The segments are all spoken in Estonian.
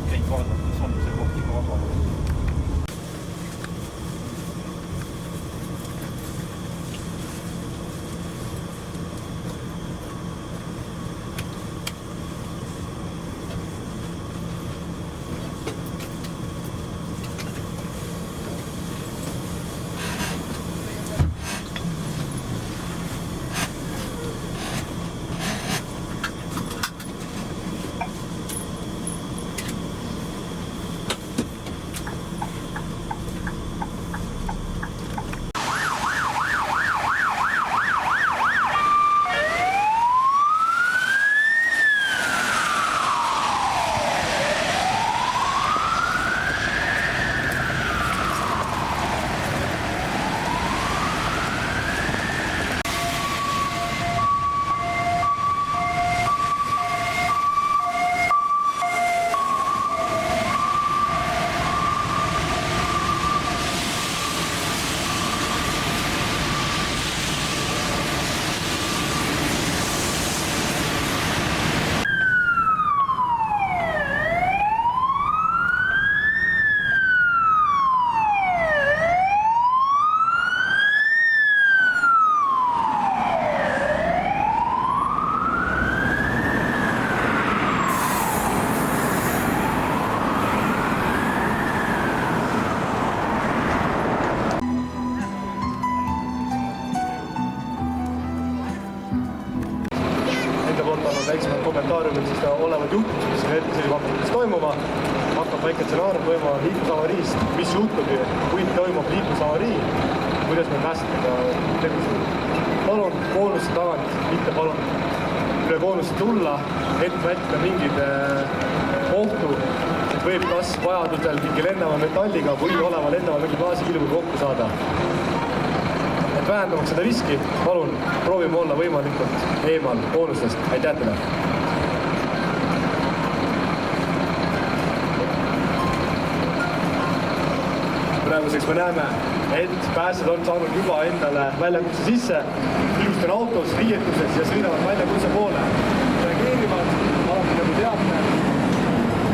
Kõik vaadates on see koht ikka vaba. Väiksemad kommentaariumid siis olevad juhtumid, mis siin erisõiduvabariigis toimuma. Hakkab väike stsenaarium toimuma liiklusavariist, mis juhtub, kui toimub liiklusavarii, kuidas me päästega tegutseme. Palun koonusse tagant, mitte palun üle koonusse tulla, et vältida mingid ohtu, et võib kas vajadusel mingi lennava metalliga või oleva lennava mingi klaasikilmuga kokku saada. Et vähendamaks seda riski, palun proovime olla võimalikult eemal boonustest. Aitäh teile! Praeguseks me näeme, et pääsed on saanud juba endale väljakutse sisse, inimesed on autos, riietuses ja sõidavad väljakutse poole. Reageerivad, alati nagu teate,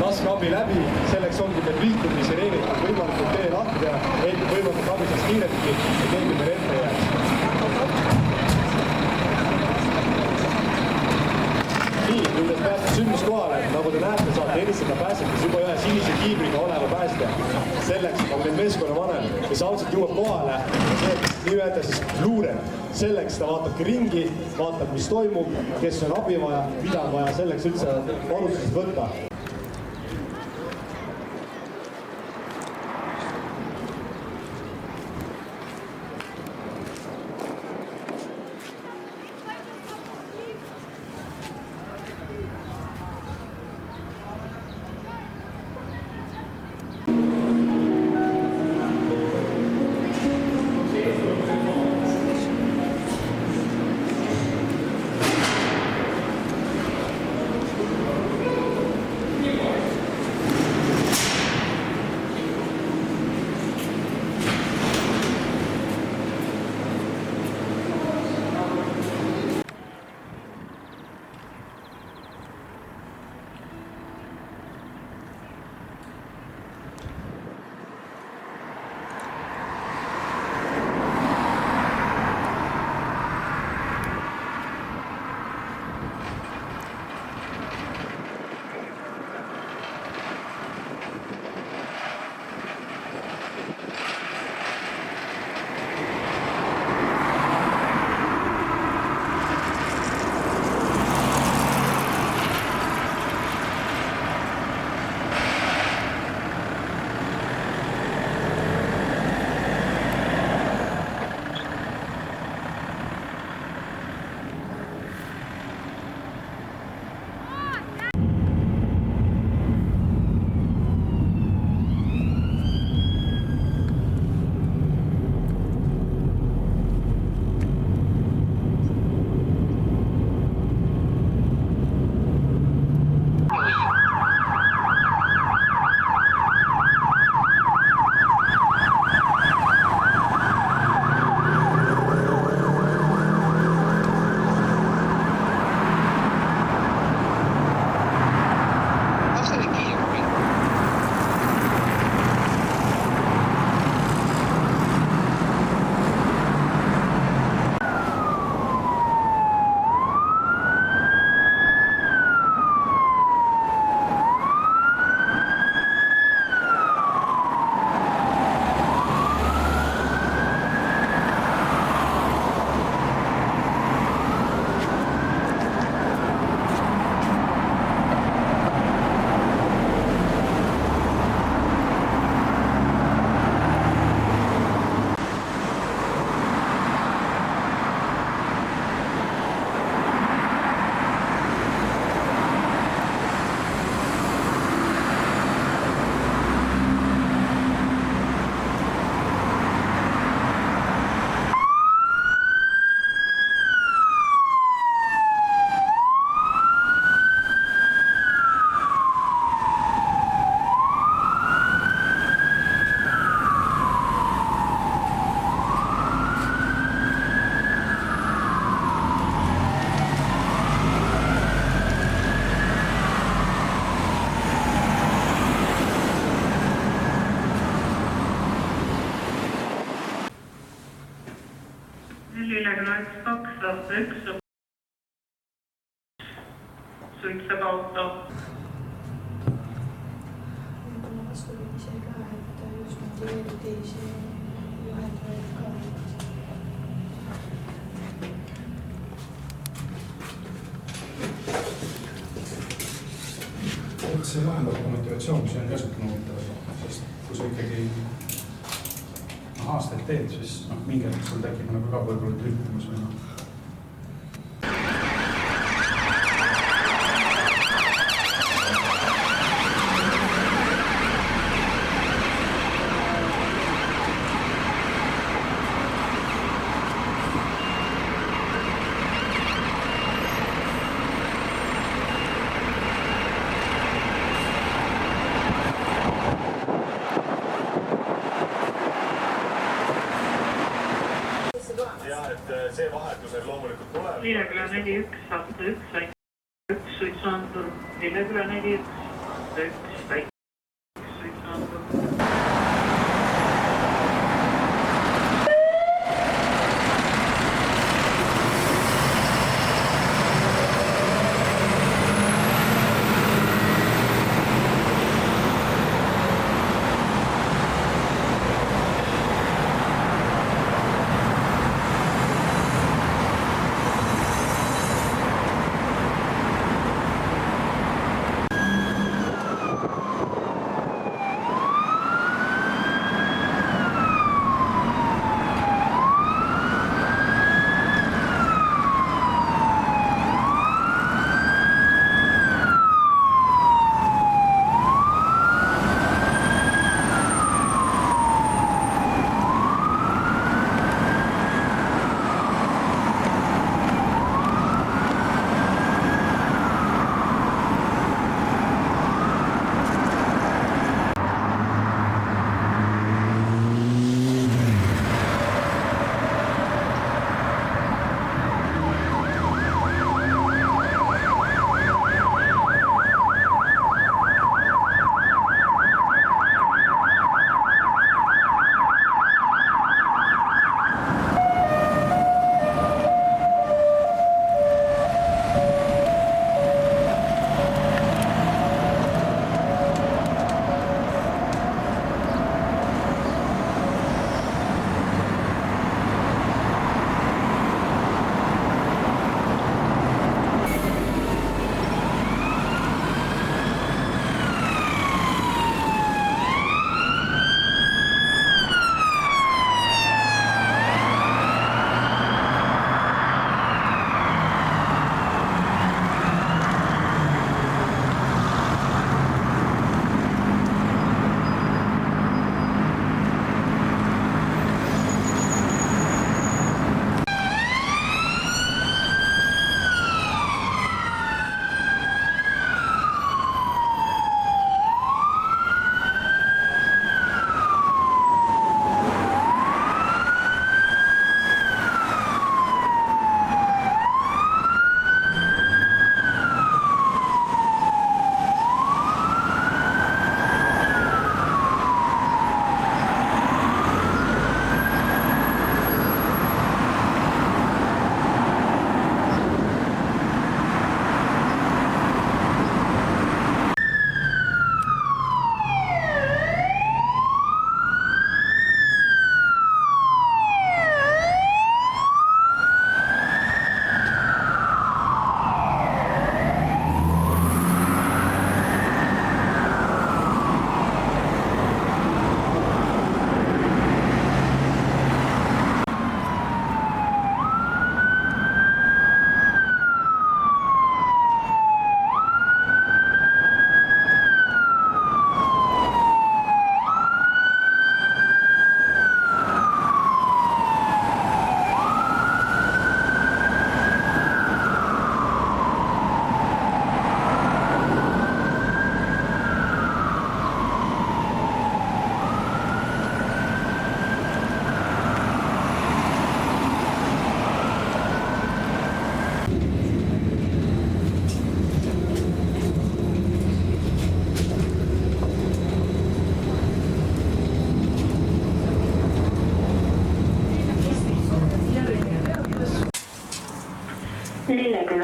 laske abi läbi, selleks ongi meil viltud, mis sireenid võimalikult tee lahti teha, et võimalikult abi saaks kiiremini ja keegi meil ette jääks. Nii, nüüd pääsed sündmuskohale, nagu te näete, saate helistada pääsetes juba ühe sinise kiibriga oleva päästja. Selleks on meil meeskonnavanem, kes algselt jõuab kohale, see nii-öelda siis luure. Selleks ta vaatabki ringi, vaatab, mis toimub, kes on abi vaja, mida on vaja selleks üldse alustusest võtta. üks sõitsa kaudu. Võib-olla vastupidise ka, et just motiveerida teisi juhendajaid ka. See lahendab ka motivatsioon, mis on käsutanud, sest kui sa ikkagi aastaid teed, siis mingi hetk sul tekib nagu ka võib-olla trükkimus või noh. See vahetusel loomulikult tuleb. 44 1 suitsuandur, 44 1 suitsuandur.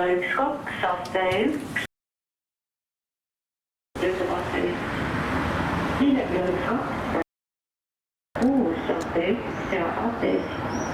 012, aste 1. Töötab aste 5. 012, 6, aste 1 ja aste 1.